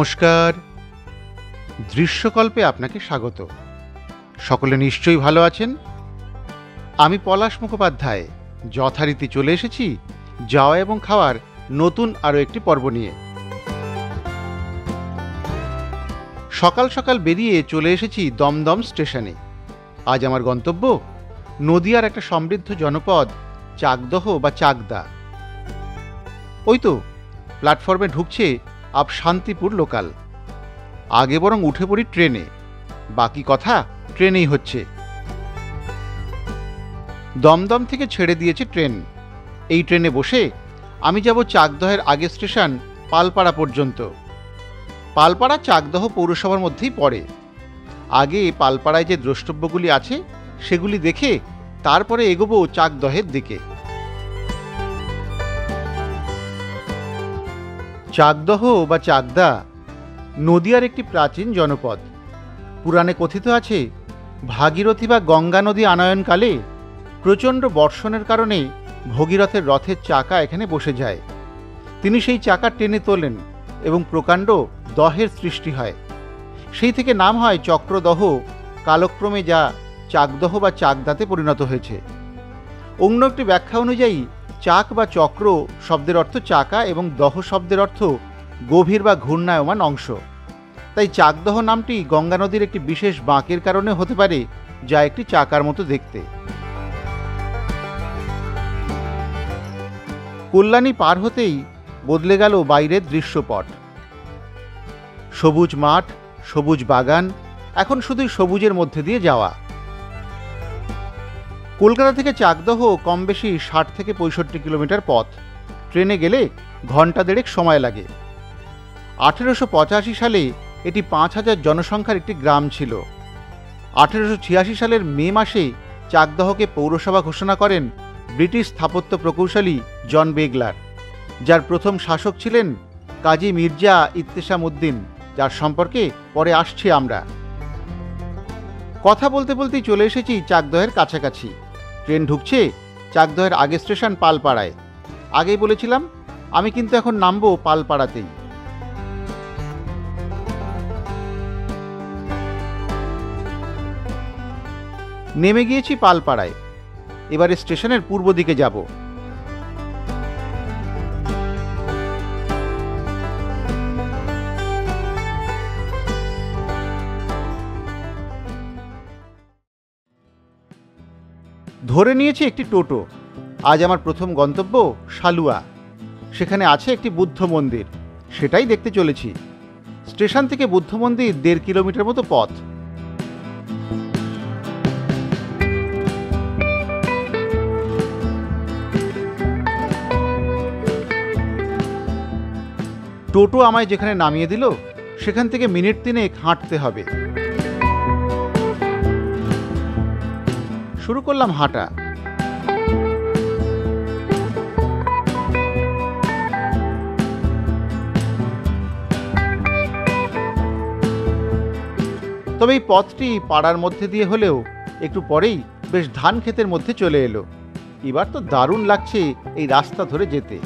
নমস্কার। দৃশ্যকল্পে আপনাকে স্বাগত। সকলে নিশ্চয়ই ভালো আছেন। আমি পলাশ মুখোপাধ্যায় যথারীতি চলে এসেছি যাওয়া এবং খাওয়ার নতুন আরও একটি পর্ব নিয়ে। সকাল সকাল বেরিয়ে চলে এসেছি দমদম স্টেশনে। আজ আমার গন্তব্য নদিয়ার একটা সমৃদ্ধ জনপদ চাকদহ বা চাকদা। ওই তো প্ল্যাটফর্মে ঢুকছে আপ শান্তিপুর লোকাল। আগে বরং উঠে পড়ি ট্রেনে, বাকি কথা ট্রেনেই হচ্ছে। দমদম থেকে ছেড়ে দিয়েছে ট্রেন। এই ট্রেনে বসে আমি যাব চাকদহের আগের স্টেশন পালপাড়া পর্যন্ত। পালপাড়া চাকদহ পৌরসভার মধ্যেই পড়ে। আগে পালপাড়ায় যে দ্রষ্টব্যগুলি আছে সেগুলি দেখে তারপরে এগোবো চাকদহের দিকে। চাকদহ বা চাকদা নদিয়ার একটি প্রাচীন জনপদ। পুরাণে কথিত আছে ভাগীরথী বা গঙ্গা নদী আনয়নকালে প্রচণ্ড বর্ষণের কারণে ভগীরথের রথের চাকা এখানে বসে যায়। তিনি সেই চাকা টেনে তোলেন এবং প্রকাণ্ড দহের সৃষ্টি হয়। সেই থেকে নাম হয় চক্রদহ। কালক্রমে যা চাকদহ বা চাকদাতে পরিণত হয়েছে। অন্য একটি ব্যাখ্যা অনুযায়ী চাক বা চক্র শব্দের অর্থ চাকা এবং দহ শব্দের অর্থ গভীর বা ঘূর্ণায়মান অংশ। তাই চাকদহ নামটি গঙ্গা নদীর একটি বিশেষ বাঁকের কারণে হতে পারে, যা একটি চাকার মতো দেখতে। কল্যাণী পার হতেই বদলে গেল বাইরের দৃশ্যপট। সবুজ মাঠ, সবুজ বাগান, এখন শুধুই সবুজের মধ্যে দিয়ে যাওয়া। কলকাতা থেকে চাকদহ কম বেশি 60 থেকে 65 কিলোমিটার পথ। ট্রেনে গেলে ঘন্টা দেড়েক সময় লাগে। 1885 সালে এটি 5000 জনসংখ্যার একটি গ্রাম ছিল। 1886 সালের মে মাসে চাকদহকে পৌরসভা ঘোষণা করেন ব্রিটিশ স্থাপত্য প্রকৌশলী জন বেগলার, যার প্রথম শাসক ছিলেন কাজী মির্জা ইত্তেশাম উদ্দিন, যার সম্পর্কে পরে আসছি আমরা। কথা বলতে বলতেই চলে এসেছি চাকদহের কাছাকাছি। ট্রেন ঢুকছে চাকদহের আগের স্টেশন পালপাড়ায়। আগেই বলেছিলাম আমি কিন্তু এখন নামবো পালপাড়াতেই। নেমে গিয়েছি পালপাড়ায়। এবারে স্টেশনের পূর্ব দিকে যাব। ধরে নিয়েছি একটি টোটো। আজ আমার প্রথম গন্তব্য সালুয়া। সেখানে আছে একটি বুদ্ধ মন্দির, সেটাই দেখতে চলেছি। স্টেশন থেকে বুদ্ধ মন্দির 1.5 কিলোমিটার মতো পথ। টোটো আমায় যেখানে নামিয়ে দিল সেখান থেকে মিনিট 3 হাঁটতে হবে। শুরু করলাম হাঁটা। তবে এই পথটি পাড়ার মধ্যে দিয়ে হলেও একটু পরেই বেশ ধান ক্ষেতের মধ্যে চলে এলো। এবার তো দারুণ লাগছে এই রাস্তা ধরে যেতে।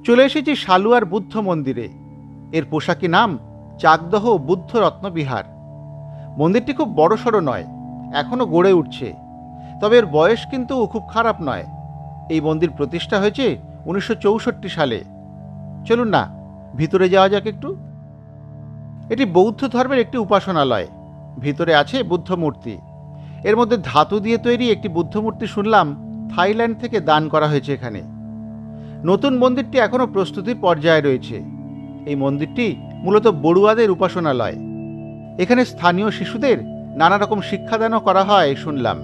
চলে এসেছি সালুয়ার বুদ্ধ মন্দিরে। এর পোশাকি নাম চাকদহ বুদ্ধ রত্ন বিহার। মন্দিরটি খুব বড়সড় নয়, এখনো গড়ে উঠছে। তবে এর বয়স কিন্তু খুব খারাপ নয়। এই মন্দির প্রতিষ্ঠা হয়েছে 1964 সালে। চলুন না ভিতরে যাওয়া যাক একটু। এটি বৌদ্ধ ধর্মের একটি উপাসনালয়। ভিতরে আছে বুদ্ধ মূর্তি। এর মধ্যে ধাতু দিয়ে তৈরি একটি বুদ্ধ মূর্তি শুনলাম থাইল্যান্ড থেকে দান করা হয়েছে এখানে। নতুন মন্দিরটি এখনো প্রস্তুতির পর্যায়ে রয়েছে। এই মন্দিরটি মূলত বড়ুয়াদের উপাসনালয়। এখানে স্থানীয় শিশুদের নানা রকম শিক্ষাদানও করা হয় শুনলাম।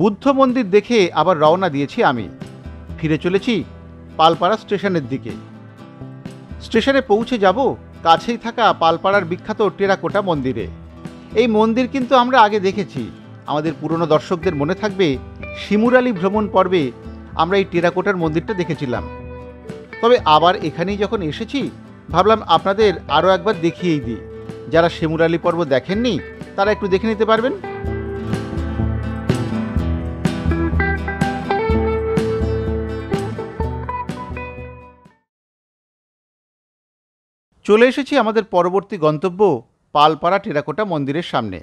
বুদ্ধ মন্দির দেখে আবার রওনা দিয়েছি আমি। ফিরে চলেছি পালপাড়া স্টেশনের দিকে। স্টেশনে পৌঁছে যাব কাছেই থাকা পালপাড়ার বিখ্যাত টেরাকোটা মন্দিরে। এই মন্দির কিন্তু আমরা আগে দেখেছি। আমাদের পুরনো দর্শকদের মনে থাকবে শিমুরালী ভ্রমণ পর্বে আমরা এই টেরাকোটার মন্দিরটা দেখেছিলাম। তবে আবার এখানেই যখন এসেছি ভাবলাম আপনাদের আরও একবার দেখিয়েই দিই। যারা শিমুরালী পর্ব দেখেননি তারা একটু দেখে নিতে পারবেন। চলে এসেছি আমাদের পরবর্তী গন্তব্য পালপাড়া টেরাকোটা মন্দিরের সামনে।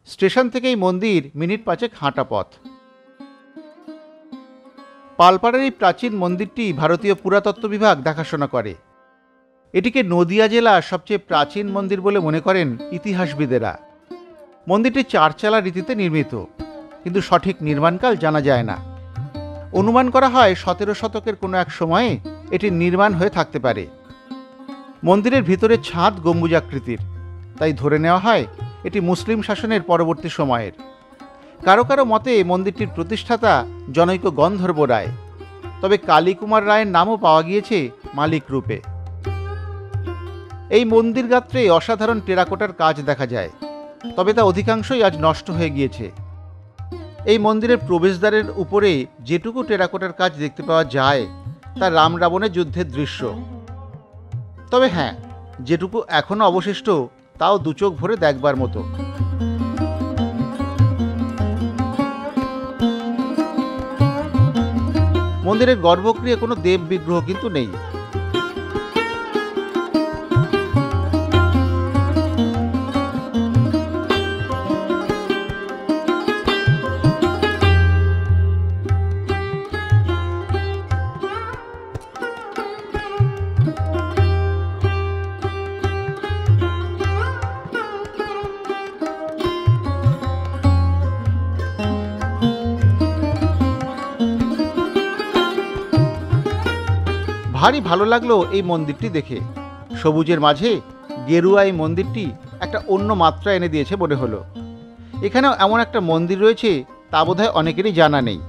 স্টেশন থেকে এই মন্দির মিনিট 5 হাঁটা পথ। পালপাড়ার এই প্রাচীন মন্দিরটি ভারতীয় পুরাতত্ত্ব বিভাগ দেখাশোনা করে। এটিকে নদিয়া জেলার সবচেয়ে প্রাচীন মন্দির বলে মনে করেন ইতিহাসবিদেরা। মন্দিরটি 4 চালা রীতিতে নির্মিত, কিন্তু সঠিক নির্মাণকাল জানা যায় না। অনুমান করা হয় 17 শতকের কোনো এক সময়ে এটির নির্মাণ হয়ে থাকতে পারে। মন্দিরের ভিতরে ছাদ গম্বুজাকৃতির, তাই ধরে নেওয়া হয় এটি মুসলিম শাসনের পরবর্তী সময়ের। কারো কারো মতে মন্দিরটির প্রতিষ্ঠাতা জনৈক গন্ধর্ব রায়, তবে কালীকুমার রায়ের নামও পাওয়া গিয়েছে মালিক রূপে। এই মন্দির গাত্রে অসাধারণ টেরাকোটার কাজ দেখা যায়, তবে তা অধিকাংশই আজ নষ্ট হয়ে গিয়েছে। এই মন্দিরের প্রবেশদ্বারের উপরে যেটুকু টেরাকোটার কাজ দেখতে পাওয়া যায় তা রাম রাবণের যুদ্ধের দৃশ্য। তবে হ্যাঁ, যেটুকু এখনো অবশিষ্ট তাও দু চোখ ভরে দেখবার মতো। মন্দিরের গর্ভগৃহে কোনো দেব বিগ্রহ কিন্তু নেই। ভারী ভালো লাগলো এই মন্দিরটি দেখে। সবুজের মাঝে গেরুয়া এই মন্দিরটি একটা অন্য মাত্রা এনে দিয়েছে মনে হলো। এখানেও এমন একটা মন্দির রয়েছে তা বোধহয় অনেকেরই জানা নেই।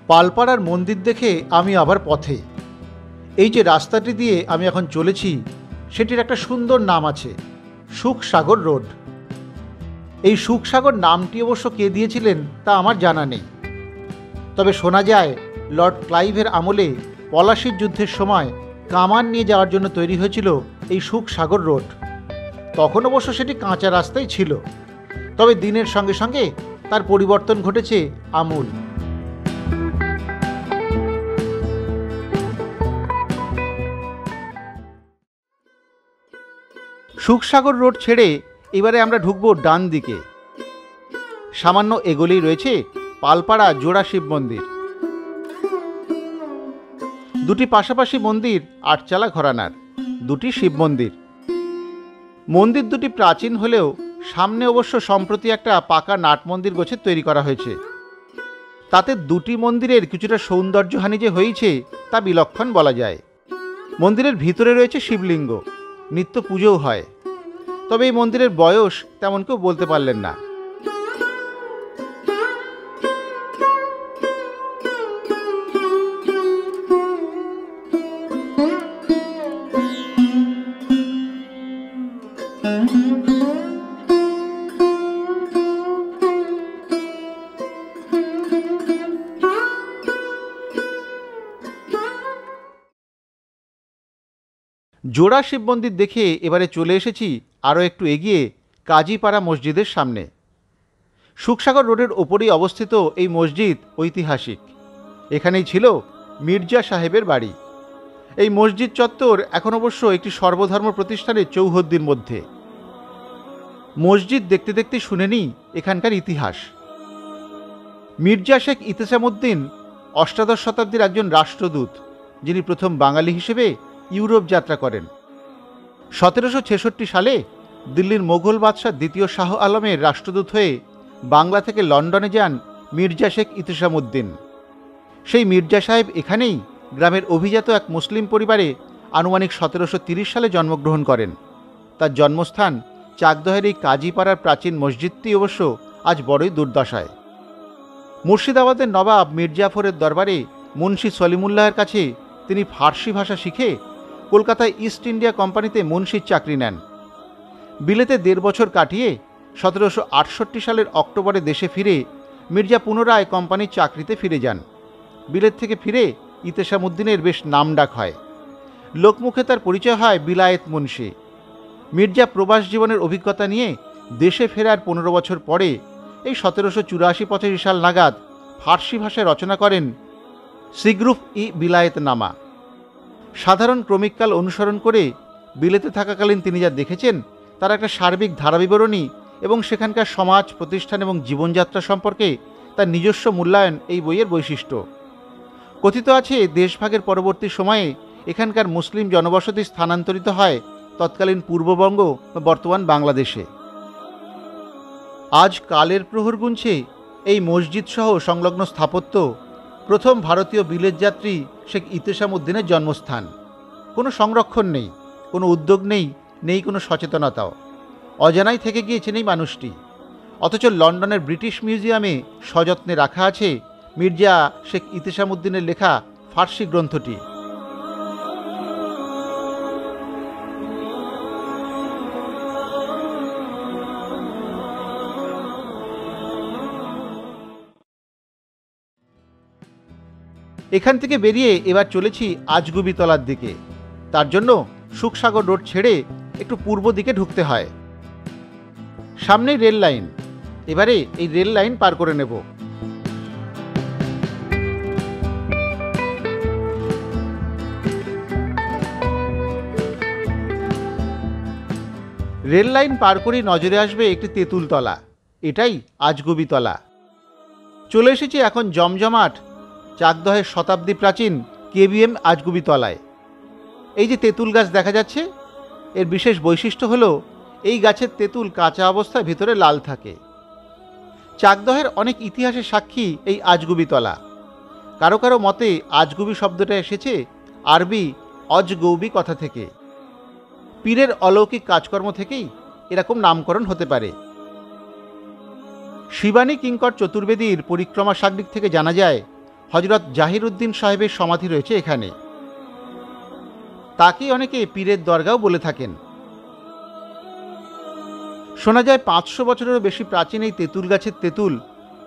পালপাড়ার মন্দির দেখে আমি আবার পথে। এই যে রাস্তাটি দিয়ে আমি এখন চলেছি সেটির একটা সুন্দর নাম আছে, সুখসাগর রোড। এই সুখসাগর নামটি অবশ্য কে দিয়েছিলেন তা আমার জানা নেই, তবে শোনা যায় লর্ড ক্লাইভের আমলে পলাশির যুদ্ধের সময় কামান নিয়ে যাওয়ার জন্য তৈরি হয়েছিল এই সুখসাগর রোড। তখন অবশ্য সেটি কাঁচা রাস্তাই ছিল, তবে দিনের সঙ্গে সঙ্গে তার পরিবর্তন ঘটেছে আমূল। সুখসাগর রোড ছেড়ে এবারে আমরা ঢুকবো ডান দিকে। সামান্য এগোলেই রয়েছে পালপাড়া জোড়া শিব মন্দির। দুটি পাশাপাশি মন্দির 8 চালা ঘরানার, দুটি শিব মন্দির। মন্দির দুটি প্রাচীন হলেও সামনে অবশ্য সম্প্রতি একটা পাকা নাট মন্দির গোছের তৈরি করা হয়েছে। তাতে দুটি মন্দিরের কিছুটা সৌন্দর্যহানি যে হয়েছে তা বিলক্ষণ বলা যায়। মন্দিরের ভিতরে রয়েছে শিবলিঙ্গ, নিত্য পুজোও হয়। তবে এই মন্দিরের বয়স তেমন কেউ বলতে পারলেন না। জোড়া শিব মন্দির দেখে এবারে চলে এসেছি আরও একটু এগিয়ে কাজীপাড়া মসজিদের সামনে। সুখসাগর রোডের ওপরেই অবস্থিত এই মসজিদ ঐতিহাসিক। এখানেই ছিল মির্জা সাহেবের বাড়ি। এই মসজিদ চত্বর এখন অবশ্য একটি সর্বধর্ম প্রতিষ্ঠানের চৌহদ্দির মধ্যে। মসজিদ দেখতে দেখতে শুনে নিই এখানকার ইতিহাস। মির্জা শেখ ইতেসামউদ্দিন অষ্টাদশ শতাব্দীর একজন রাষ্ট্রদূত, যিনি প্রথম বাঙালি হিসেবে ইউরোপ যাত্রা করেন। 1766 সালে দিল্লির মোগল বাদশাহ দ্বিতীয় শাহ আলমের রাষ্ট্রদূত হয়ে বাংলা থেকে লন্ডনে যান মির্জা শেখ ইতেসামউদ্দিন। সেই মির্জা সাহেব এখানেই গ্রামের অভিজাত এক মুসলিম পরিবারে আনুমানিক 1730 সালে জন্মগ্রহণ করেন। তার জন্মস্থান চাকদহের এই কাজীপাড়ার প্রাচীন মসজিদটি অবশ্য আজ বড়ই দুর্দশায়। মুর্শিদাবাদের নবাব মীর জাফরের দরবারে মুন্সি সলিমুল্লাহের কাছে তিনি ফার্সি ভাষা শিখে কলকাতায় ইস্ট ইন্ডিয়া কোম্পানিতে মুন্সির চাকরি নেন। বিলেতে ১.৫ বছর কাটিয়ে ১৭৬৮ সালের অক্টোবরে দেশে ফিরে মির্জা পুনরায় কোম্পানির চাকরিতে ফিরে যান। বিলেত থেকে ফিরে ইতেশামউদ্দিনের বেশ নামডাক হয়। লোকমুখে তার পরিচয় হয় বিলায়েত মুন্সি। মির্জা প্রবাস জীবনের অভিজ্ঞতা নিয়ে দেশে ফেরার ১৫ বছর পরে এই ১৭৮৪-৮৫ সাল নাগাদ ফার্সি ভাষায় রচনা করেন সিগরুফ ই বিলায়েত নামা। সাধারণ ক্রমিককাল অনুসরণ করে বিলেতে থাকাকালীন তিনি যা দেখেছেন তার একটা সার্বিক ধারাবিবরণী এবং সেখানকার সমাজ, প্রতিষ্ঠান এবং জীবনযাত্রা সম্পর্কে তার নিজস্ব মূল্যায়ন এই বইয়ের বৈশিষ্ট্য। কথিত আছে দেশভাগের পরবর্তী সময়ে এখানকার মুসলিম জনবসতি স্থানান্তরিত হয় তৎকালীন পূর্ববঙ্গ বা বর্তমান বাংলাদেশে। আজ কালের প্রহর গুনছে এই মসজিদ সহ সংলগ্ন স্থাপত্য প্রথম ভারতীয় বিলেত যাত্রী শেখ ইতেশামউদ্দিনের জন্মস্থান। কোনো সংরক্ষণ নেই, কোনো উদ্যোগ নেই, নেই কোনো সচেতনতাও। অজানাই থেকে গিয়েছেন এই মানুষটি। অথচ লন্ডনের ব্রিটিশ মিউজিয়ামে সযত্নে রাখা আছে মির্জা শেখ ইতেশামউদ্দিনের লেখা ফার্সি গ্রন্থটি। এখান থেকে বেরিয়ে এবার চলেছি আজগুবিতলার দিকে। তার জন্য সুখসাগর রোড ছেড়ে একটু পূর্ব দিকে ঢুকতে হয়। সামনেই রেল লাইন। এবারে এই রেল লাইন পার করে নেব। রেল লাইন পার করেই নজরে আসবে একটি তেঁতুলতলা। এটাই আজগুবিতলা। চলে এসেছি এখন জমজমাট চাকদহের শতাব্দী প্রাচীন কেবিএম আজগুবিতলায়। এই যে তেঁতুল গাছ দেখা যাচ্ছে, এর বিশেষ বৈশিষ্ট্য হলো এই গাছের তেঁতুল কাঁচা অবস্থায় ভিতরে লাল থাকে। চাকদহের অনেক ইতিহাসের সাক্ষী এই আজগুবিতলা। কারো কারো মতে আজগুবি শব্দটা এসেছে আরবি অজগৌবি কথা থেকে। পীরের অলৌকিক কাজকর্ম থেকেই এরকম নামকরণ হতে পারে। শিবানী কিঙ্কর চতুর্বেদীর পরিক্রমা সাগ্নিক থেকে জানা যায় হজরত জাহিরউদ্দিন সাহেবের সমাধি রয়েছে এখানে। তাকে অনেকে পীরের দরগাও বলে থাকেন। শোনা যায় ৫০০ বছরেরও বেশি প্রাচীন এই তেঁতুল গাছের তেঁতুল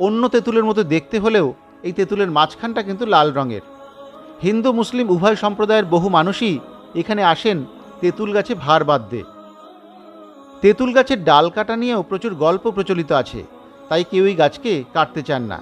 অন্য তেঁতুলের মতো দেখতে হলেও এই তেঁতুলের মাঝখানটা কিন্তু লাল রঙের। হিন্দু মুসলিম উভয় সম্প্রদায়ের বহু মানুষই এখানে আসেন তেঁতুল গাছে ভার বাঁধতে। তেঁতুল গাছের ডাল কাটা নিয়েও প্রচুর গল্প প্রচলিত আছে, তাই কেউ এই গাছকে কাটতে চান না।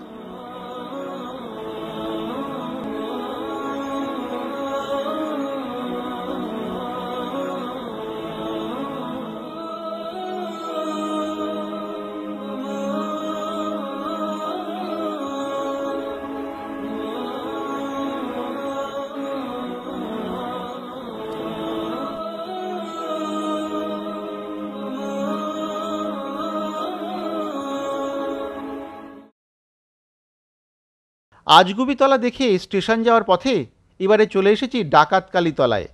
আজগুবিতলা দেখে স্টেশন যাওয়ার পথে এবারে চলে এসেছি ডাকাতকালী তলায়।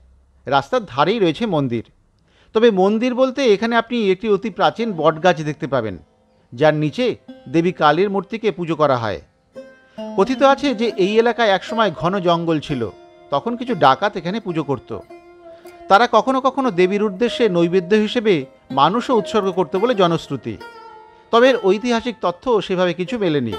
রাস্তার ধারেই রয়েছে মন্দির। তবে মন্দির বলতে এখানে আপনি একটি অতি প্রাচীন বটগাছ দেখতে পাবেন, যার নিচে দেবী কালীর মূর্তিকে পুজো করা হয়। কথিত আছে যে এই এলাকায় একসময় ঘন জঙ্গল ছিল, তখন কিছু ডাকাত এখানে পুজো করত। তারা কখনো কখনো দেবীর উদ্দেশ্যে নৈবেদ্য হিসেবে মানুষও উৎসর্গ করতে বলে জনশ্রুতি। তবে এর ঐতিহাসিক তথ্য সেভাবে কিছু মেলেনি।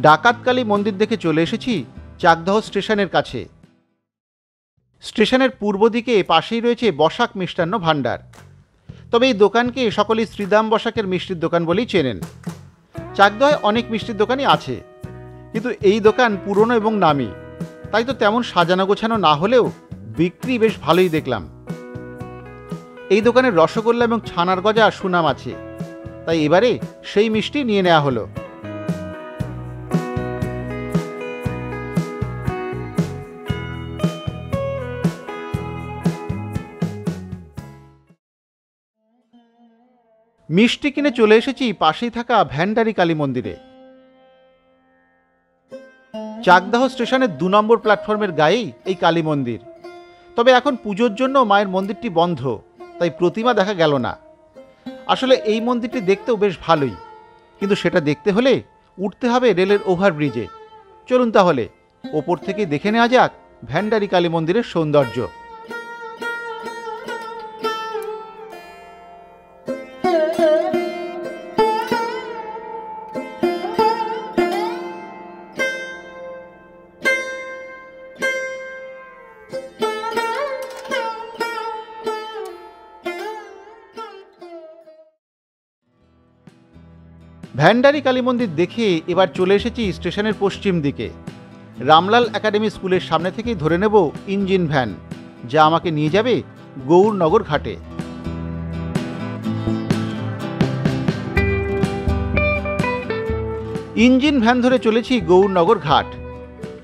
ডাকাতকালী মন্দির দেখে চলে এসেছি চাকদহ স্টেশনের কাছে। স্টেশনের পূর্ব দিকে পাশেই রয়েছে বসাক মিষ্টান্ন ভাণ্ডার। তবে এই দোকানকে সকলেই শ্রীদাম বসাকের মিষ্টির দোকান বলেই চেনেন। চাকদহে অনেক মিষ্টির দোকানই আছে, কিন্তু এই দোকান পুরনো এবং নামি, তাই তো তেমন সাজানো গোছানো না হলেও বিক্রি বেশ ভালোই দেখলাম। এই দোকানের রসগোল্লা এবং ছানার গজা সুনাম আছে, তাই এবারে সেই মিষ্টি নিয়ে নেওয়া হলো। মিষ্টি কিনে চলে এসেছি পাশেই থাকা ভ্যান্ডারি কালী মন্দিরে। চাকদাহ স্টেশনের 2 নম্বর প্ল্যাটফর্মের গায়েই এই কালী মন্দির। তবে এখন পুজোর জন্য মায়ের মন্দিরটি বন্ধ, তাই প্রতিমা দেখা গেল না। আসলে এই মন্দিরটি দেখতেও বেশ ভালোই, কিন্তু সেটা দেখতে হলে উঠতে হবে রেলের ওভারব্রিজে। চলুন তাহলে ওপর থেকে দেখে নেওয়া যাক ভ্যান্ডারি কালী মন্দিরের সৌন্দর্য। ভ্যান্ডারি কালী মন্দির দেখে এবার চলে এসেছি স্টেশনের পশ্চিম দিকে। রামলাল একাডেমি স্কুলের সামনে থেকেই ধরে নেব ইঞ্জিন ভ্যান, যা আমাকে নিয়ে যাবে গৌরনগর ঘাটে। ইঞ্জিন ভ্যান ধরে চলেছি গৌরনগর ঘাট।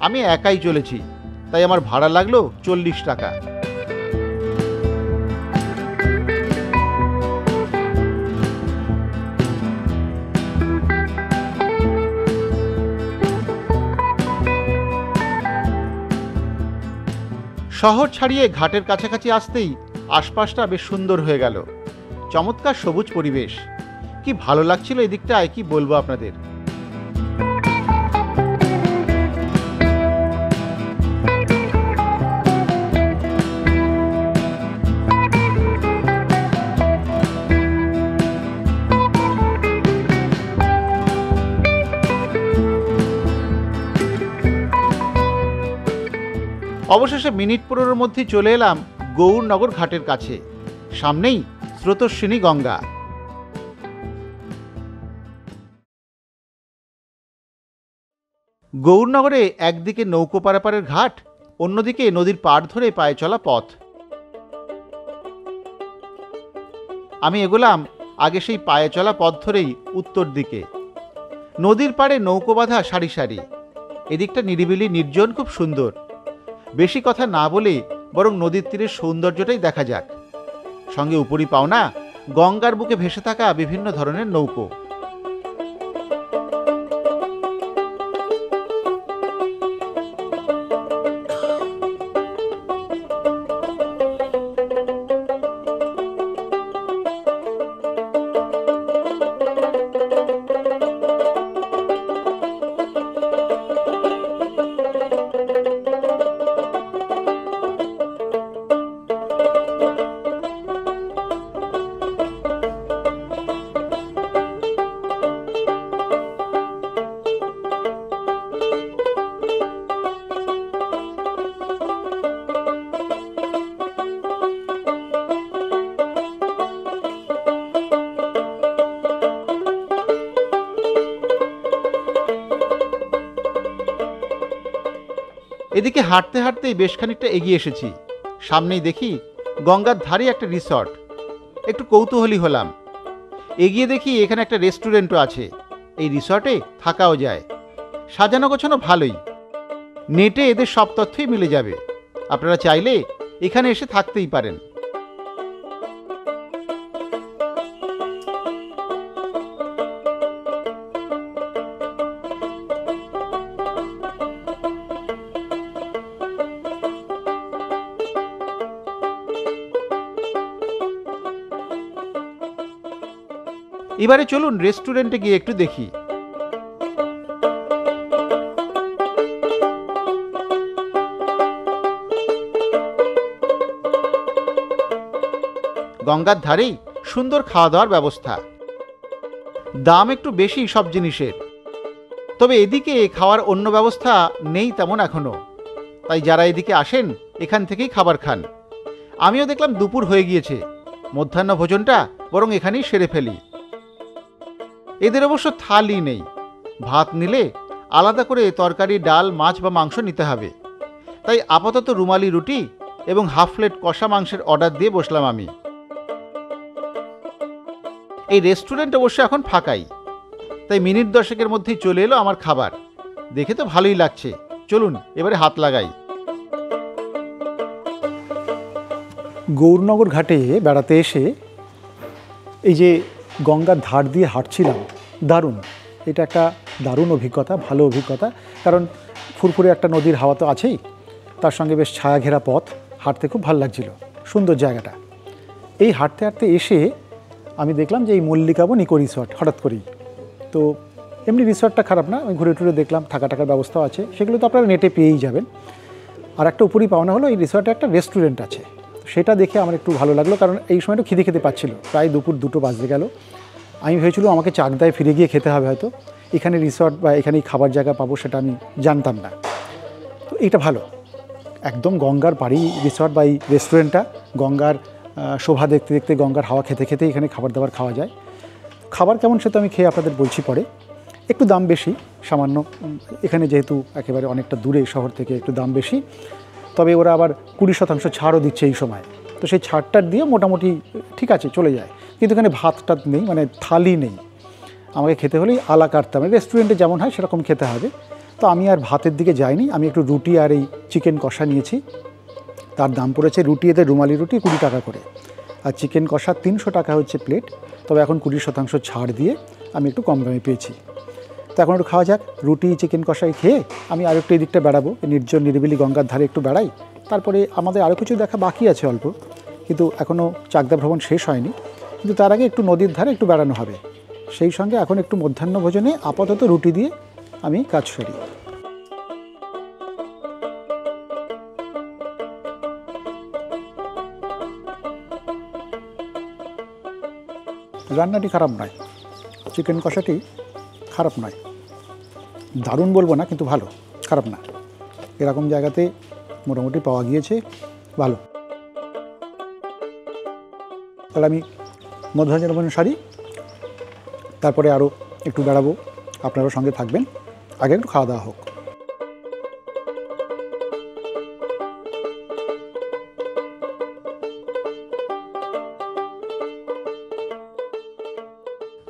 আমি একাই চলেছি, তাই আমার ভাড়া লাগলো 40 টাকা। শহর ছাড়িয়ে ঘাটের কাছাকাছি আসতেই আশপাশটা বেশ সুন্দর হয়ে গেল। চমৎকার সবুজ পরিবেশ, কি ভালো লাগছিল এই দিকটায়, কি বলবো আপনাদের। অবশেষে মিনিট 15-এর মধ্যেই চলে এলাম গৌরনগর ঘাটের কাছে। সামনেই স্রোতস্বিনী গঙ্গা। গৌরনগরে একদিকে নৌকো পারাপারের ঘাট, অন্যদিকে নদীর পাড় ধরে পায়ে চলা পথ। আমি এগোলাম আগে সেই পায়ে চলা পথ ধরেই উত্তর দিকে। নদীর পাড়ে নৌকো বাঁধা সারি সারি, এদিকটা নিরিবিলি নির্জন, খুব সুন্দর। বেশি কথা না বলে বরং নদীর তীরের সৌন্দর্যটাই দেখা যাক। সঙ্গে উপরি পাওনা গঙ্গার বুকে ভেসে থাকা বিভিন্ন ধরনের নৌকো। এদিকে হাঁটতে হাঁটতেই বেশ খানিকটা এগিয়ে এসেছি। সামনেই দেখি গঙ্গার ধারে একটা রিসর্ট। একটু কৌতূহলী হলাম। এগিয়ে দেখি এখানে একটা রেস্টুরেন্টও আছে। এই রিসর্টে থাকাও যায়। সাজানো গোছানো ভালোই। নেটে এদের সব তথ্যই মিলে যাবে। আপনারা চাইলে এখানে এসে থাকতেই পারেন। এবারে চলুন রেস্টুরেন্টে গিয়ে একটু দেখি। গঙ্গার ধারেই সুন্দর খাওয়া দাওয়ার ব্যবস্থা। দাম একটু বেশি সব জিনিসের, তবে এদিকে খাওয়ার অন্য ব্যবস্থা নেই তেমন এখনো। তাই যারা এদিকে আসেন এখান থেকেই খাবার খান। আমিও দেখলাম দুপুর হয়ে গিয়েছে, মধ্যাহ্ন ভোজনটা বরং এখানেই সেরে ফেলি। এদের অবশ্য থালি নেই, ভাত নিলে আলাদা করে তরকারি, ডাল, মাছ বা মাংস নিতে হবে। তাই আপাতত রুমালি রুটি এবং হাফ প্লেট কষা মাংসের অর্ডার দিয়ে বসলাম আমি। এই রেস্টুরেন্ট অবশ্য এখন ফাঁকাই, তাই মিনিট 10-এর মধ্যেই চলে এলো আমার খাবার। দেখে তো ভালোই লাগছে, চলুন এবারে হাত লাগাই। গৌরনগর ঘাটে বেড়াতে এসে এই যে গঙ্গার ধার দিয়ে হাঁটছিলাম, দারুণ, এটা একটা দারুণ অভিজ্ঞতা, ভালো অভিজ্ঞতা। কারণ ফুরফুরে একটা নদীর হাওয়া তো আছেই, তার সঙ্গে বেশ ছায়া ঘেরা পথ, হাঁটতে খুব ভালো লাগছিল, সুন্দর জায়গাটা। এই হাঁটতে হাঁটতে এসে আমি দেখলাম যে এই মল্লিকাবন ইকো রিসর্ট, হঠাৎ করেই। তো এমনি রিসর্টটা খারাপ না, আমি ঘুরে টুরে দেখলাম, থাকার ব্যবস্থাও আছে, সেগুলো তো আপনারা নেটে পেয়েই যাবেন। আর একটা উপরই পাওনা হলো এই রিসর্টে একটা রেস্টুরেন্ট আছে, সেটা দেখে আমার একটু ভালো লাগলো, কারণ এই সময়টা খিদে খেতে পাচ্ছিল, প্রায় দুপুর 2টো বাজতে গেল। আমি ভেবেছিলাম আমাকে চাকদায় ফিরে গিয়ে খেতে হবে হয়তো, এখানে রিসর্ট বা এখানেই খাবার জায়গা পাবো সেটা আমি জানতাম না। তো এইটা ভালো, একদম গঙ্গার পাড়ি রিসর্ট বা এই রেস্টুরেন্টটা, গঙ্গার শোভা দেখতে দেখতে, গঙ্গার হাওয়া খেতে খেতে এখানে খাবার দাবার খাওয়া যায়। খাবার কেমন সে তো আমি খেয়ে আপনাদের বলছি পরে। একটু দাম বেশি সামান্য, এখানে যেহেতু একেবারে অনেকটা দূরে শহর থেকে একটু দাম বেশি, তবে ওরা আবার 20% ছাড়ও দিচ্ছে এই সময়, তো সেই ছাড়টার দিয়ে মোটামুটি ঠিক আছে, চলে যায়। কিন্তু এখানে ভাতটা নেই, মানে থালি নেই, আমাকে খেতে হলেই আলা কাটতে হবে, রেস্টুরেন্টে যেমন হয় সেরকম খেতে হবে। তো আমি আর ভাতের দিকে যাইনি, আমি একটু রুটি আর এই চিকেন কষা নিয়েছি। তার দাম পড়েছে, রুটি এদের রুমালি রুটি 20 টাকা করে, আর চিকেন কষা 300 টাকা হচ্ছে প্লেট, তবে এখন 20% ছাড় দিয়ে আমি একটু কম দামে পেয়েছি। তো এখন একটু খাওয়া যাক, রুটি চিকেন কষাই খেয়ে আমি আরও একটু এদিকটা বেড়াবো, নির্জন নিরিবিলি গঙ্গার ধারে একটু বেড়াই। তারপরে আমাদের আরও কিছু দেখা বাকি আছে অল্প, কিন্তু এখনও চাকদা ভ্রমণ শেষ হয়নি, কিন্তু তার আগে একটু নদীর ধারে একটু বেড়ানো হবে। সেই সঙ্গে এখন একটু মধ্যাহ্ন ভোজনে আপাতত রুটি দিয়ে আমি কাজ সারি। রান্নাটি খারাপ নয়, চিকেন কষাটি খারাপ নয়, দারুণ বলবো না, কিন্তু ভালো, খারাপ না। এরকম জায়গাতে মোটামুটি পাওয়া গিয়েছে, ভালো। তাহলে আমি মধ্যাহ্নের ভোজন সারি, তারপরে আরও একটু বেড়াবো, আপনারাও সঙ্গে থাকবেন। আগে একটু খাওয়া দাওয়া হোক।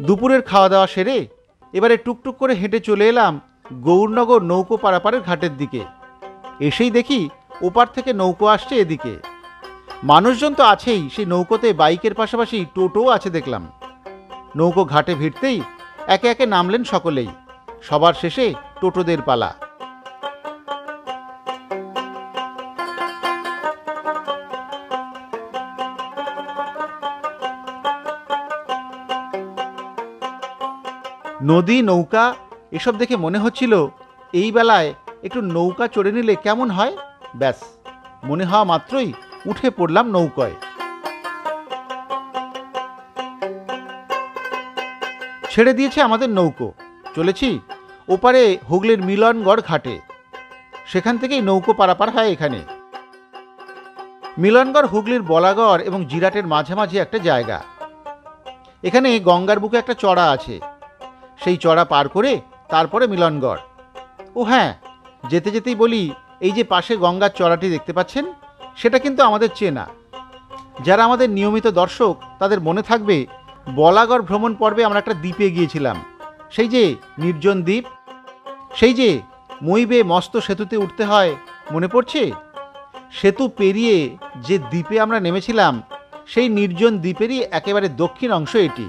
দুপুরের খাওয়া দাওয়া সেরে এবারে টুকটুক করে হেঁটে চলে এলাম গৌরনগর নৌকো পারাপারের ঘাটের দিকে। এসেই দেখি ওপার থেকে নৌকো আসছে এদিকে। মানুষজন তো আছেই, সেই নৌকোতে বাইকের পাশাপাশি টোটোও আছে দেখলাম। নৌকো ঘাটে ভিড়তেই একে একে নামলেন সকলেই, সবার শেষে টোটোদের পালা। নদী, নৌকা এসব দেখে মনে হচ্ছিল এই বেলায় একটু নৌকা চড়ে নিলে কেমন হয়। ব্যাস, মনে হওয়া মাত্রই উঠে পড়লাম নৌকায়। ছেড়ে দিয়েছে আমাদের নৌকো, চলেছি ওপারে হুগলির মিলনগড় ঘাটে। সেখান থেকেই নৌকো পারাপার হয় এখানে। মিলনগড় হুগলির বলাগড় এবং জিরাটের মাঝামাঝি একটা জায়গা। এখানে গঙ্গার বুকে একটা চড়া আছে, সেই চড়া পার করে তারপরে মিলনগড়। ও হ্যাঁ, যেতে যেতেই বলি, এই যে পাশে গঙ্গার চড়াটি দেখতে পাচ্ছেন, সেটা কিন্তু আমাদের চেনা। যারা আমাদের নিয়মিত দর্শক তাদের মনে থাকবে, বলাগড় ভ্রমণ পর্বে আমরা একটা দ্বীপে গিয়েছিলাম, সেই যে নির্জন দ্বীপ, সেই যে মই বেয়ে মস্ত সেতুতে উঠতে হয়, মনে পড়ছে? সেতু পেরিয়ে যে দ্বীপে আমরা নেমেছিলাম, সেই নির্জন দ্বীপেরই একেবারে দক্ষিণ অংশ এটি।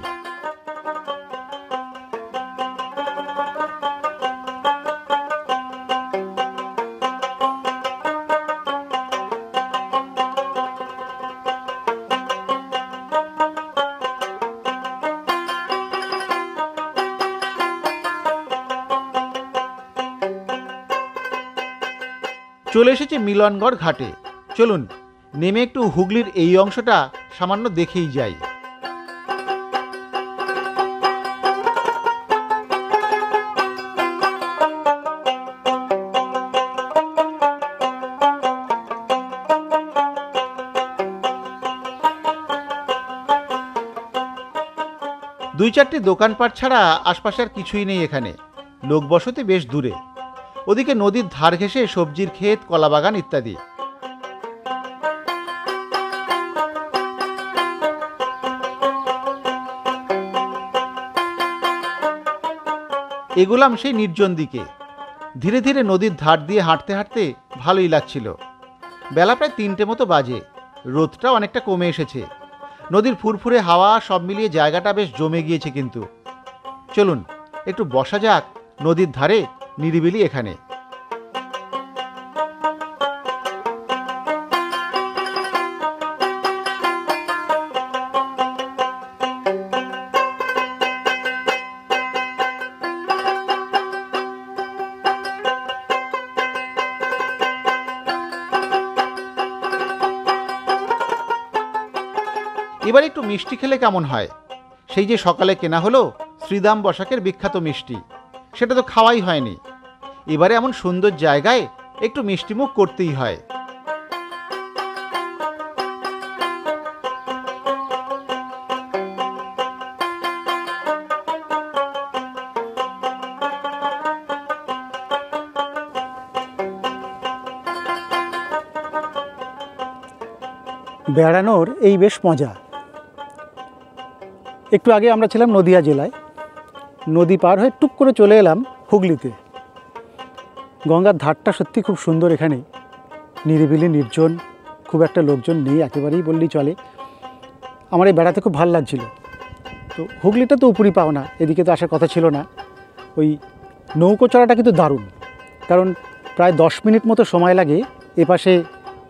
চলে এসেছে মিলনগড় ঘাটে। চলুন নেমে একটু হুগলির এই অংশটা সামান্য দেখেই যাই। 2-4টি দোকানপাট ছাড়া আশপাশে আর কিছুই নেই এখানে। লোকবসতি বেশ দূরে। ওদিকে নদীর ধার ঘেঁষে সবজির ক্ষেত, কলাবাগান ইত্যাদি। এগুলাম সেই নির্জন দিকে। ধীরে ধীরে নদীর ধার দিয়ে হাঁটতে হাঁটতে ভালোই লাগছিল। বেলা প্রায় 3টে মতো বাজে। রোদটা অনেকটা কমে এসেছে। নদীর ফুরফুরে হাওয়া সব মিলিয়ে জায়গাটা বেশ জমে গিয়েছে। কিন্তু চলুন একটু বসা যাক নদীর ধারে, নিরিবিলি এখানে। এবার একটু মিষ্টি খেলে কেমন হয়? সেই যে সকালে কেনা হলো শ্রীদাম বসাকের বিখ্যাত মিষ্টি, সেটা তো খাওয়াই হয়নি। এবারে এমন সুন্দর জায়গায় একটু মিষ্টিমুখ করতেই হয়। বেড়ানোর এই বেশ মজা। একটু আগে আমরা ছিলাম নদিয়া জেলায়, নদী পার হয়ে টুক করে চলে এলাম হুগলিতে। গঙ্গার ধারটা সত্যি খুব সুন্দর এখানে, নিরিবিলি, নির্জন, খুব একটা লোকজন নেই একেবারেই বললেই চলে। আমার এই বেড়াতে খুব ভালো লাগছিল। তো হুগলিটা তো উপরি পাওনা, এদিকে তো আসার কথা ছিল না। ওই নৌকো চড়াটা কিন্তু দারুণ, কারণ প্রায় 10 মিনিট মতো সময় লাগে এপাশে,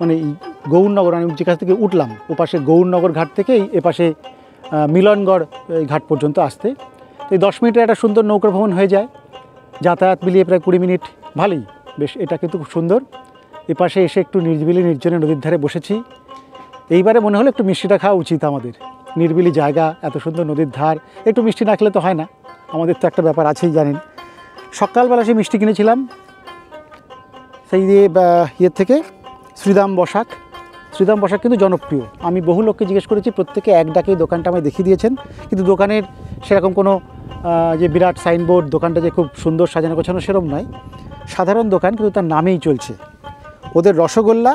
মানে গৌরনগর, আমি যে কাছ থেকে উঠলাম ওপাশে গৌরনগর ঘাট থেকেই এপাশে মিলনগড় ঘাট পর্যন্ত আসতে। তো এই 10 মিনিটের একটা সুন্দর নৌকা ভ্রমণ হয়ে যায়। যাতায়াত মিলিয়ে প্রায় 20 মিনিট, ভালোই বেশ। এটা কিন্তু খুব সুন্দর। এপাশে এসে একটু নিরিবিলি নির্জনে নদীর ধারে বসেছি। এইবারে মনে হলো একটু মিষ্টিটা খাওয়া উচিত আমাদের। নিরিবিলি জায়গা, এত সুন্দর নদীর ধার, একটু মিষ্টি না খেলে তো হয় না। আমাদের তো একটা ব্যাপার আছেই জানেন। সকালবেলা সেই মিষ্টি কিনেছিলাম সেই ইয়ের থেকে, শ্রীদাম বসাক। শ্রীদাম বসাক কিন্তু জনপ্রিয়। আমি বহু লোককে জিজ্ঞেস করেছি, প্রত্যেকে এক ডাকেই দোকানটা আমায় দেখিয়ে দিয়েছেন, কিন্তু দোকানের সেরকম কোনো যে বিরাট সাইনবোর্ড, দোকানটা যে খুব সুন্দর সাজানো গোছানো সেরকম নয়, সাধারণ দোকান, কিন্তু তার নামেই চলছে। ওদের রসগোল্লা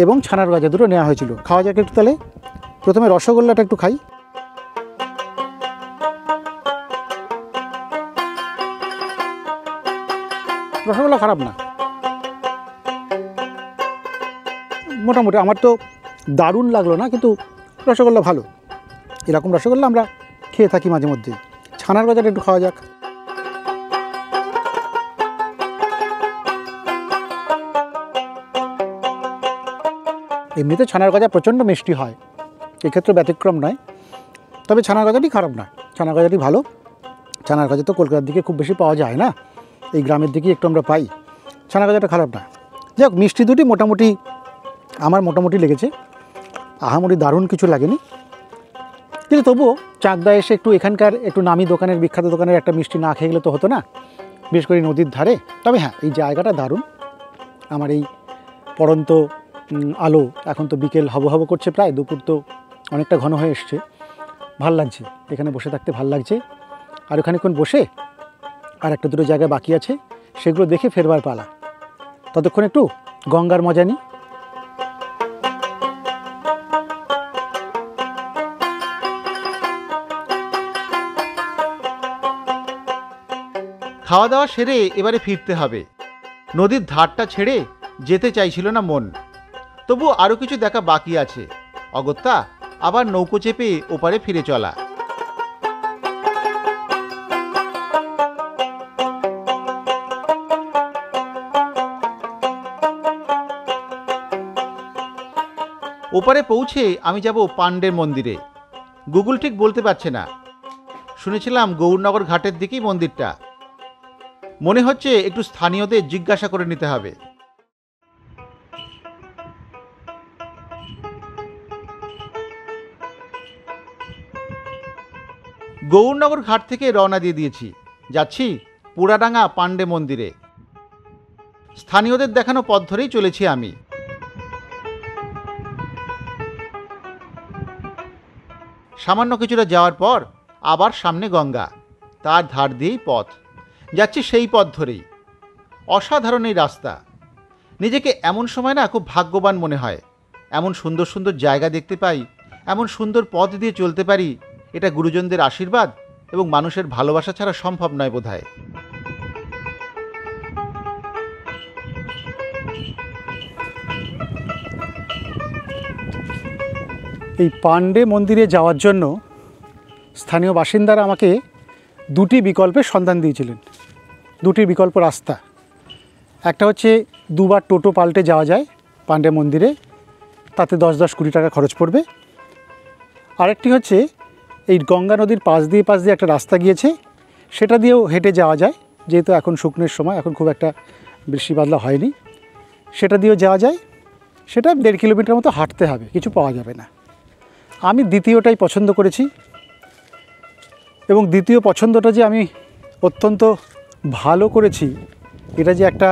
এবং ছানার গজা দুটো নেওয়া হয়েছিল। খাওয়া যাক একটু তাহলে। প্রথমে রসগোল্লাটা একটু খাই। রসগোল্লা খারাপ না, মোটামুটি। আমার তো দারুণ লাগলো না, কিন্তু রসগোল্লা ভালো। এরকম রসগোল্লা আমরা খেয়ে থাকি মাঝে মধ্যে। ছানার গজাটা একটু খাওয়া যাক। এমনিতে ছানার গজা প্রচণ্ড মিষ্টি হয়, এক্ষেত্রে ব্যতিক্রম নয়। তবে ছানার গজাটি খারাপ না, ছানার গজাটি ভালো। ছানার গজা তো কলকাতার দিকে খুব বেশি পাওয়া যায় না, এই গ্রামের দিকেই একটু আমরা পাই। ছানার গজাটা খারাপ না। যাই হোক, মিষ্টি দুটি মোটামুটি আমার মোটামুটি লেগেছে, আহামরি দারুণ কিছু লাগেনি। কিন্তু তবুও চাকদা এসে একটু এখানকার একটু নামি দোকানের, বিখ্যাত দোকানের একটা মিষ্টি না খেয়ে গেলে তো হতো না, বিশেষ করে নদীর ধারে। তবে হ্যাঁ, এই জায়গাটা দারুণ। আমার এই পড়ন্ত আলো, এখন তো বিকেল হব হব করছে, প্রায় দুপুর তো অনেকটা ঘন হয়ে এসছে। ভাল লাগছে এখানে বসে থাকতে, ভাল লাগছে। আর ওখানেক্ষণ বসে আর একটা দুটো জায়গায় বাকি আছে, সেগুলো দেখে ফেরবার পালা। ততক্ষণ একটু গঙ্গার মজা নিই। খাওয়া দাওয়া সেরে এবারে ফিরতে হবে। নদীর ধারটা ছেড়ে যেতে চাইছিল না মন। তবু আরও কিছু দেখা বাকি আছে। অগত্যা আবার নৌকো চেপে ওপারে ফিরে চলা। ওপারে পৌঁছে আমি যাব পাণ্ডের মন্দিরে। গুগল ঠিক বলতে পারছে না। শুনেছিলাম গৌরনগর ঘাটের দিকেই মন্দিরটা। মনে হচ্ছে একটু স্থানীয়দের জিজ্ঞাসা করে নিতে হবে। গৌরনগর ঘাট থেকে রওনা দিয়ে দিয়েছি, যাচ্ছি পুরাডাঙ্গা পাণ্ডে মন্দিরে। স্থানীয়দের দেখানো পথ ধরেই চলেছি আমি। সামান্য কিছুটা যাওয়ার পর আবার সামনে গঙ্গা, তার ধার দিয়েই পথ, যাচ্ছি সেই পথ ধরেই। অসাধারণ এই রাস্তা। নিজেকে এমন সময় না খুব ভাগ্যবান মনে হয়। এমন সুন্দর সুন্দর জায়গা দেখতে পাই, এমন সুন্দর পথ দিয়ে চলতে পারি। এটা গুরুজনদের আশীর্বাদ এবং মানুষের ভালোবাসা ছাড়া সম্ভব নয় বোধহয়। এই পাণ্ডে মন্দিরে যাওয়ার জন্য স্থানীয় বাসিন্দারা আমাকে দুটি বিকল্পের সন্ধান দিয়েছিলেন, দুটি বিকল্প রাস্তা। একটা হচ্ছে দুবার টোটো পাল্টে যাওয়া যায় পাণ্ডে মন্দিরে, তাতে 10-20 টাকা খরচ পড়বে। আরেকটি হচ্ছে এই গঙ্গা নদীর পাশ দিয়ে একটা রাস্তা গিয়েছে, সেটা দিয়েও হেঁটে যাওয়া যায়, যেহেতু এখন শুকনোর সময়, এখন খুব একটা বৃষ্টি বাদলা হয়নি, সেটা দিয়েও যাওয়া যায়। সেটা 1.5 কিলোমিটার মতো হাঁটতে হবে, কিছু পাওয়া যাবে না। আমি দ্বিতীয়টাই পছন্দ করেছি, এবং দ্বিতীয় পছন্দটা যে আমি অত্যন্ত ভালো করেছি, এটা যে একটা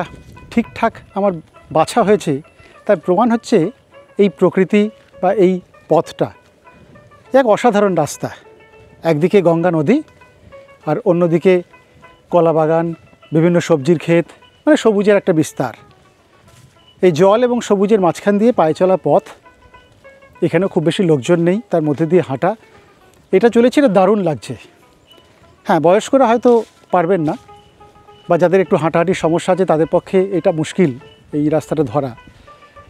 ঠিকঠাক আমার বাছা হয়েছে, তার প্রমাণ হচ্ছে এই প্রকৃতি বা এই পথটা। এক অসাধারণ রাস্তা, একদিকে গঙ্গা নদী আর অন্যদিকে কলা বাগান, বিভিন্ন সবজির ক্ষেত, মানে সবুজের একটা বিস্তার। এই জল এবং সবুজের মাঝখান দিয়ে পায়ে চলা পথ, এখানেও খুব বেশি লোকজন নেই, তার মধ্যে দিয়ে হাঁটা, এটা চলেছে, এটা দারুণ লাগছে। হ্যাঁ, বয়স্করা হয়তো পারবেন না, বা যাদের একটু হাঁটাহাঁটির সমস্যা আছে তাদের পক্ষে এটা মুশকিল এই রাস্তাটা ধরা।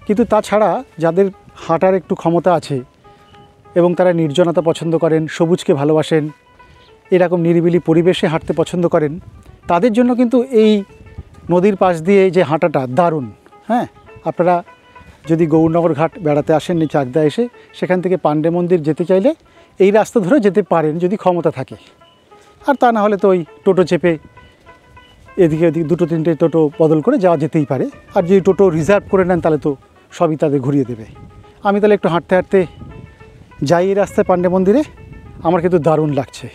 কিন্তু তাছাড়া যাদের হাঁটার একটু ক্ষমতা আছে এবং তারা নির্জনতা পছন্দ করেন, সবুজকে ভালোবাসেন, এরকম নিরিবিলি পরিবেশে হাঁটতে পছন্দ করেন, তাদের জন্য কিন্তু এই নদীর পাশ দিয়ে যে হাঁটাটা দারুণ। হ্যাঁ, আপনারা যদি গৌরনগর ঘাট বেড়াতে আসেন এই চাকদা এসে, সেখান থেকে পাণ্ডে মন্দির যেতে চাইলে এই রাস্তা ধরে যেতে পারেন যদি ক্ষমতা থাকে। আর তা না হলে তো ওই টোটো চেপে এদিকে ওদিকে 2-3টে টোটো বদল করে যাওয়া যেতেই পারে। আর যদি টোটো রিজার্ভ করে নেন তাহলে তো সবই তাদের ঘুরিয়ে দেবে। আমি তাহলে একটু হাঁটতে হাঁটতে যাই এই রাস্তায় পাণ্ডে মন্দিরে, আমার কিন্তু দারুণ লাগছে।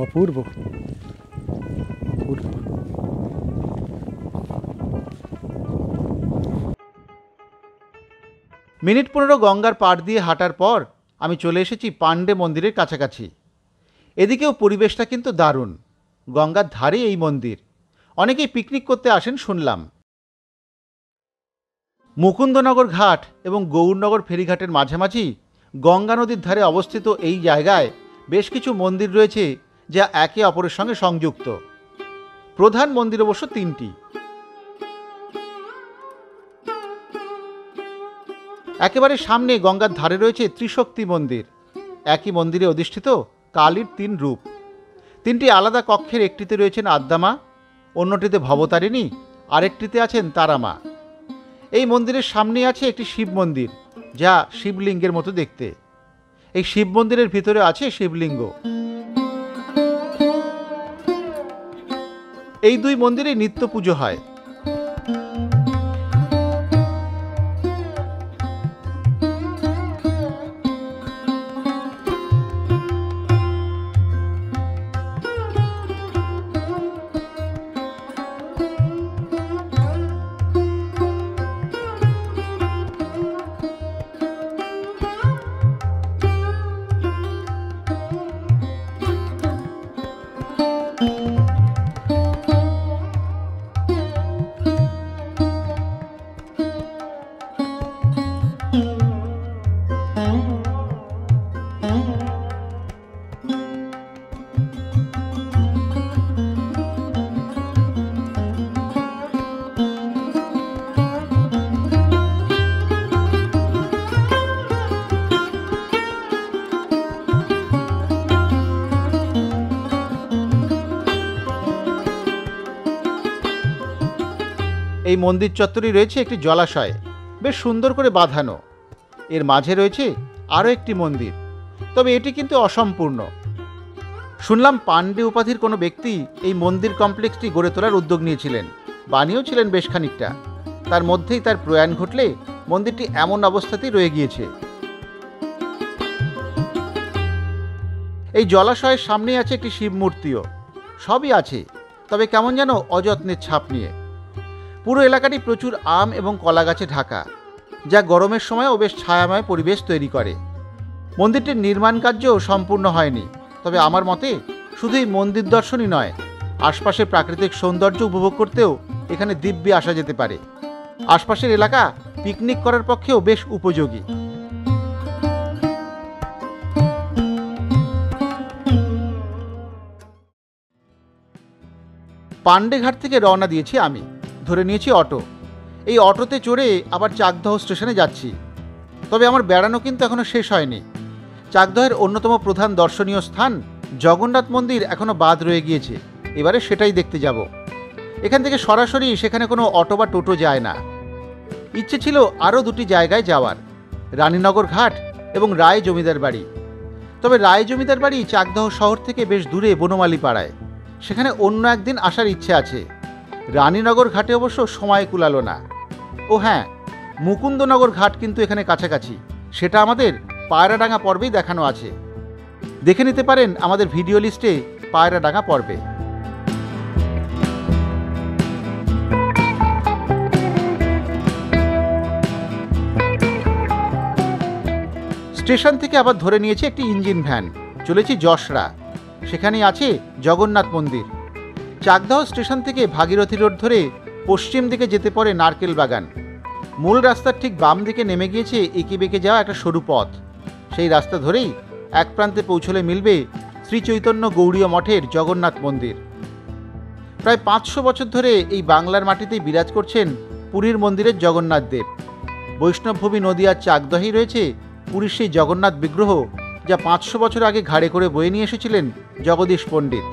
অপূর্ব, অপূর্ব। মিনিট 15 গঙ্গার পাড় দিয়ে হাঁটার পর আমি চলে এসেছি পাণ্ডে মন্দিরের কাছাকাছি। এদিকেও পরিবেশটা কিন্তু দারুণ। গঙ্গার ধারে এই মন্দির, অনেকেই পিকনিক করতে আসেন শুনলাম। মুকুন্দনগর ঘাট এবং গৌরনগর ফেরিঘাটের মাঝামাঝি গঙ্গা নদীর ধারে অবস্থিত এই জায়গায় বেশ কিছু মন্দির রয়েছে যা একে অপরের সঙ্গে সংযুক্ত। প্রধান মন্দির অবশ্য 3টি। একেবারে সামনে গঙ্গার ধারে রয়েছে ত্রিশক্তি মন্দির। একই মন্দিরে অধিষ্ঠিত কালীর 3 রূপ। 3টি আলাদা কক্ষের একটিতে রয়েছেন আদ্যামা, অন্যটিতে ভবতারিণী, আরেকটিতে আছেন তারামা। এই মন্দিরের সামনে আছে একটি শিব মন্দির, যা শিবলিঙ্গের মতো দেখতে। এই শিব মন্দিরের ভিতরে আছে শিবলিঙ্গ। এই 2 মন্দিরে নিত্য পুজো হয়। এই মন্দির চত্বরে রয়েছে একটি জলাশয়, বেশ সুন্দর করে বাঁধানো। এর মাঝে রয়েছে আরও একটি মন্দির, তবে এটি কিন্তু অসম্পূর্ণ। শুনলাম পাণ্ডে উপাধির কোনো ব্যক্তি এই মন্দির কমপ্লেক্সটি গড়ে তোলার উদ্যোগ নিয়েছিলেন, বানিয়েছিলেন বেশ খানিকটা। তার মধ্যেই তার প্রয়াণ ঘটলে মন্দিরটি এমন অবস্থাতেই রয়ে গিয়েছে। এই জলাশয়ের সামনেই আছে একটি শিব মূর্তিও। সবই আছে, তবে কেমন যেন অযত্নের ছাপ নিয়ে। পুরো এলাকাটি প্রচুর আম এবং কলা গাছে ঢাকা। যা গরমের সময়ও বেশ ছায়াময় পরিবেশ তৈরি করে। মন্দিরটির নির্মাণ কার্যও সম্পূর্ণ হয়নি, তবে আমার মতে শুধুই মন্দির দর্শনই নয়, আশপাশের প্রাকৃতিক সৌন্দর্য উপভোগ করতেও এখানে দিব্যি আসা যেতে পারে। আশপাশের এলাকা পিকনিক করার পক্ষেও বেশ উপযোগী। পান্ডেঘাট থেকে রওনা দিয়েছি আমি, ধরে নিয়েছি অটো। এই অটোতে চড়ে আবার চাকদহ স্টেশনে যাচ্ছি। তবে আমার বেড়ানো কিন্তু এখনো শেষ হয়নি। চাকদহের অন্যতম প্রধান দর্শনীয় স্থান জগন্নাথ মন্দির এখনো বাদ রয়ে গিয়েছে, এবারে সেটাই দেখতে যাব। এখান থেকে সরাসরি সেখানে কোনো অটো বা টোটো যায় না। ইচ্ছে ছিল আরও দুটি জায়গায় যাওয়ার, রানীনগর ঘাট এবং রায় জমিদার বাড়ি। তবে রায় জমিদার বাড়ি চাকদহ শহর থেকে বেশ দূরে বনমালী পাড়ায়, সেখানে অন্য একদিন আসার ইচ্ছে আছে। রানীনগর ঘাটে অবশ্য সময় কুলালো না। ও হ্যাঁ, মুকুন্দনগর ঘাট কিন্তু এখানে কাছাকাছি, সেটা আমাদের পায়রাডাঙ্গা পর্বেই দেখানো আছে। দেখে নিতে পারেন আমাদের ভিডিও লিস্টে পায়রাডাঙ্গা পর্বে। স্টেশন থেকে আবার ধরে নিয়েছে একটি ইঞ্জিন ভ্যান, চলেছি যশরা। সেখানেই আছে জগন্নাথ মন্দির। চাকদহ স্টেশন থেকে ভাগীরথী রোড ধরে পশ্চিম দিকে যেতে পড়ে নারকেল বাগান। মূল রাস্তার ঠিক বাম দিকে নেমে গিয়েছে এঁকে বেঁকে যাওয়া একটা সরু পথ। সেই রাস্তা ধরেই এক প্রান্তে পৌঁছলে মিলবে শ্রী চৈতন্য গৌড়ীয় মঠের জগন্নাথ মন্দির। প্রায় 500 বছর ধরে এই বাংলার মাটিতেই বিরাজ করছেন পুরীর মন্দিরের জগন্নাথ দেব। বৈষ্ণবভূমি নদীয়ার চাকদহেই রয়েছে পুরীর সেই জগন্নাথ বিগ্রহ, যা 500 বছর আগে ঘাড়ে করে বয়ে নিয়ে এসেছিলেন জগদীশ পণ্ডিত।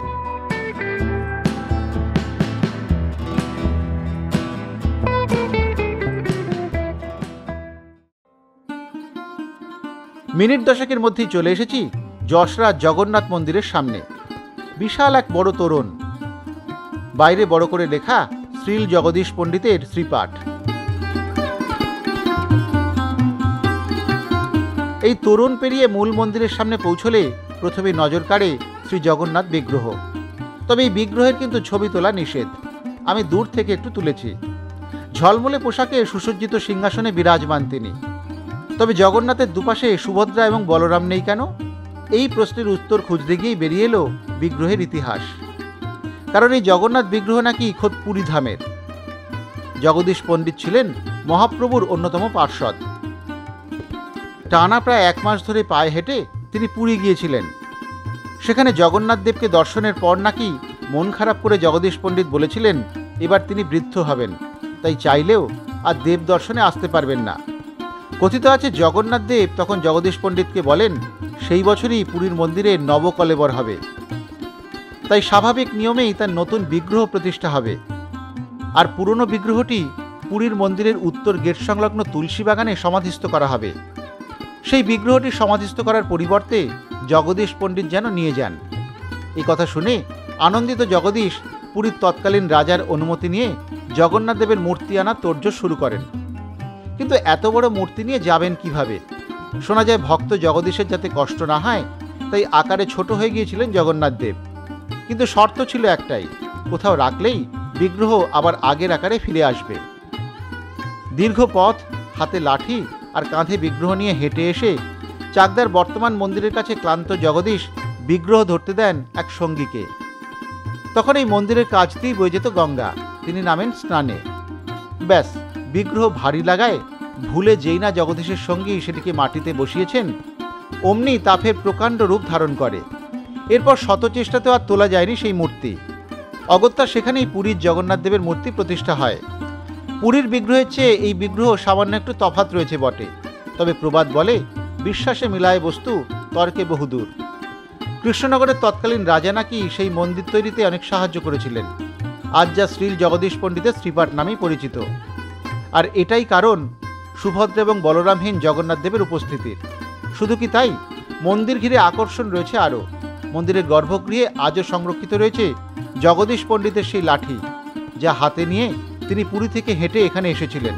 মিনিট দশেকের মধ্যেই চলে এসেছি যশরা জগন্নাথ মন্দিরের সামনে। বিশাল এক বড় তোরণ, বাইরে বড় করে লেখা শ্রীল জগদীশ পণ্ডিতের শ্রীপাঠ। এই তোরণ পেরিয়ে মূল মন্দিরের সামনে পৌঁছলে প্রথমে নজর কাড়ে শ্রী জগন্নাথ বিগ্রহ। তবে এই বিগ্রহের কিন্তু ছবি তোলা নিষেধ। আমি দূর থেকে একটু তুলেছি। ঝলমলে পোশাকে সুসজ্জিত সিংহাসনে বিরাজমান তিনি। তবে জগন্নাথের দুপাশে সুভদ্রা এবং বলরাম নেই কেন? এই প্রশ্নের উত্তর খুঁজতে গিয়েই বেরিয়ে এলো বিগ্রহের ইতিহাস। কারণ এই জগন্নাথ বিগ্রহ নাকি খোদ পুরী ধামের। জগদীশ পণ্ডিত ছিলেন মহাপ্রভুর অন্যতম পার্ষদ। টানা প্রায় 1 মাস ধরে পায়ে হেঁটে তিনি পুরী গিয়েছিলেন। সেখানে জগন্নাথ দেবকে দর্শনের পর নাকি মন খারাপ করে জগদীশ পণ্ডিত বলেছিলেন এবার তিনি বৃদ্ধ হবেন, তাই চাইলেও আর দেব দর্শনে আসতে পারবেন না। কথিত আছে জগন্নাথ দেব তখন জগদীশ পণ্ডিতকে বলেন সেই বছরই পুরীর মন্দিরে নবকলেবর হবে, তাই স্বাভাবিক নিয়মেই তার নতুন বিগ্রহ প্রতিষ্ঠা হবে। আর পুরনো বিগ্রহটি পুরীর মন্দিরের উত্তর গেট সংলগ্ন তুলসী বাগানে সমাধিস্থ করা হবে। সেই বিগ্রহটি সমাধিস্থ করার পরিবর্তে জগদীশ পণ্ডিত যেন নিয়ে যান। এই কথা শুনে আনন্দিত জগদীশ পুরীর তৎকালীন রাজার অনুমতি নিয়ে জগন্নাথ দেবের মূর্তি আনার তোড়জোড় শুরু করেন। কিন্তু এত বড় মূর্তি নিয়ে যাবেন কিভাবে? শোনা যায় ভক্ত জগদীশের যাতে কষ্ট না হয় তাই আকারে ছোট হয়ে গিয়েছিলেন জগন্নাথ দেব। কিন্তু শর্ত ছিল একটাই, কোথাও রাখলেই বিগ্রহ আবার আগের আকারে ফিরে আসবে। দীর্ঘ পথ, হাতে লাঠি আর কাঁধে বিগ্রহ নিয়ে হেঁটে এসে চাকদার বর্তমান মন্দিরের কাছে ক্লান্ত জগদীশ বিগ্রহ ধরতে দেন এক সঙ্গীকে। তখন এই মন্দিরের কাছ দিয়েই বয়ে যেত গঙ্গা। তিনি নামেন স্নানে। ব্যাস, বিগ্রহ ভারী লাগায় ভুলে যেই না জগদীশের সঙ্গী সেটিকে মাটিতে বসিয়েছেন, অমনি তা ফের প্রকাণ্ড রূপ ধারণ করে। এরপর শত চেষ্টাতেও আর তোলা যায়নি সেই মূর্তি। অগত্যা সেখানেই পুরীর জগন্নাথ দেবের মূর্তি প্রতিষ্ঠা হয়। পুরীর বিগ্রহের চেয়ে এই বিগ্রহ সামান্য একটু তফাৎ রয়েছে বটে, তবে প্রবাদ বলে বিশ্বাসে মিলায় বস্তু, তর্কে বহুদূর। কৃষ্ণনগরের তৎকালীন রাজা নাকি সেই মন্দির তৈরিতে অনেক সাহায্য করেছিলেন, আজ যা শ্রীল জগদীশ পণ্ডিতের শ্রীপাঠ নামেই পরিচিত। আর এটাই কারণ সুভদ্রা এবং বলরামহীন জগন্নাথ দেবের উপস্থিতির। শুধু কি তাই, মন্দির ঘিরে আকর্ষণ রয়েছে আরও। মন্দিরের গর্ভগৃহে আজও সংরক্ষিত রয়েছে জগদীশ পণ্ডিতের সেই লাঠি, যা হাতে নিয়ে তিনি পুরী থেকে হেঁটে এখানে এসেছিলেন।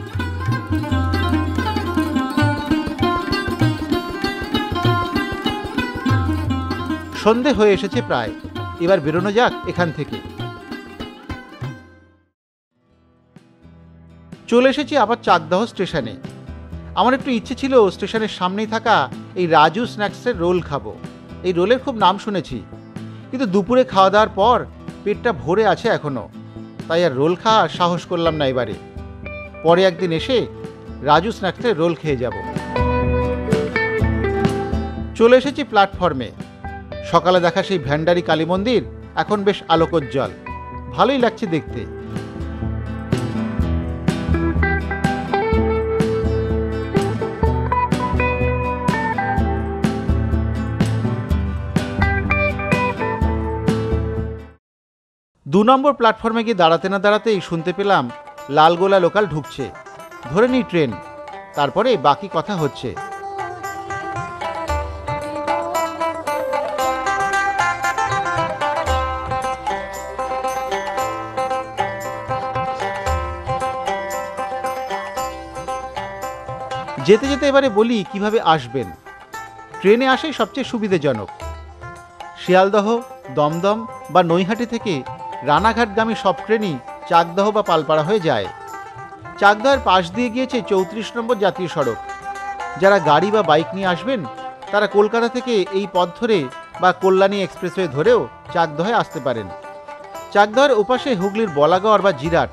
সন্ধে হয়ে এসেছে প্রায়, এবার বেরোনো যাক এখান থেকে। চলে এসেছি আবার চাকদহ স্টেশনে। আমার একটু ইচ্ছে ছিল স্টেশনের সামনেই থাকা এই রাজু স্ন্যাক্সের রোল খাবো। এই রোলের খুব নাম শুনেছি, কিন্তু দুপুরে খাওয়া দাওয়ার পর পেটটা ভরে আছে এখনও, তাই আর রোল খাওয়ার সাহস করলাম না এবারে। পরে একদিন এসে রাজু স্ন্যাক্সের রোল খেয়ে যাব। চলে এসেছি প্ল্যাটফর্মে। সকালে দেখা সেই ভ্যান্ডারি কালী মন্দির এখন বেশ আলোকোজ্জ্বল, ভালোই লাগছে দেখতে। দু নম্বর প্ল্যাটফর্মে গিয়ে দাঁড়াতে না দাঁড়াতেই শুনতে পেলাম লালগোলা লোকাল ঢুকছে। ধরে নিই ট্রেন, তারপরে বাকি কথা হচ্ছে। যেতে যেতে এবারে বলি কিভাবে আসবেন। ট্রেনে আসাই সবচেয়ে সুবিধাজনক। শিয়ালদহ, দমদম বা নৈহাটি থেকে রানাঘাটগামী সব ট্রেনই চাকদহ বা পালপাড়া হয়ে যায়। চাকদহের পাশ দিয়ে গিয়েছে 34 নম্বর জাতীয় সড়ক। যারা গাড়ি বা বাইক নিয়ে আসবেন তারা কলকাতা থেকে এই পথ ধরে বা কল্যাণী এক্সপ্রেসওয়ে ধরেও চাকদহে আসতে পারেন। চাকদহের ওপাশে হুগলির বলাগড় বা জিরাট,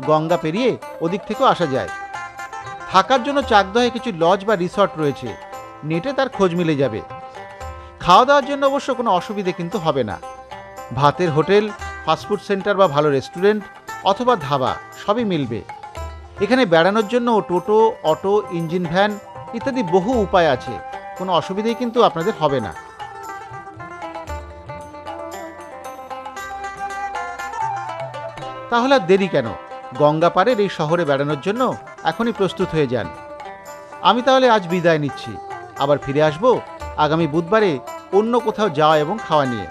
গঙ্গা পেরিয়ে ওদিক থেকেও আসা যায়। থাকার জন্য চাকদহে কিছু লজ বা রিসর্ট রয়েছে, নেটে তার খোঁজ মিলে যাবে। খাওয়া দাওয়ার জন্য অবশ্য কোনো অসুবিধে কিন্তু হবে না। ভাতের হোটেল, ফাস্টফুড সেন্টার বা ভালো রেস্টুরেন্ট অথবা ধাবা সবই মিলবে। এখানে বেড়ানোর জন্য টোটো, অটো, ইঞ্জিন ভ্যান ইত্যাদি বহু উপায় আছে, কোনো অসুবিধেই কিন্তু আপনাদের হবে না। তাহলে আর দেরি কেন, গঙ্গা পাড়ের এই শহরে বেড়ানোর জন্য এখনই প্রস্তুত হয়ে যান। আমি তাহলে আজ বিদায় নিচ্ছি, আবার ফিরে আসব আগামী বুধবারে অন্য কোথাও যাওয়া এবং খাওয়া নিয়ে।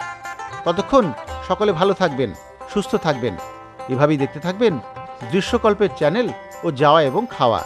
ততক্ষণ সকলে ভালো থাকবেন, সুস্থ থাকবেন, এভাবেই দেখতে থাকবেন দৃশ্যকল্পের চ্যানেল ও যাওয়া এবং খাওয়া।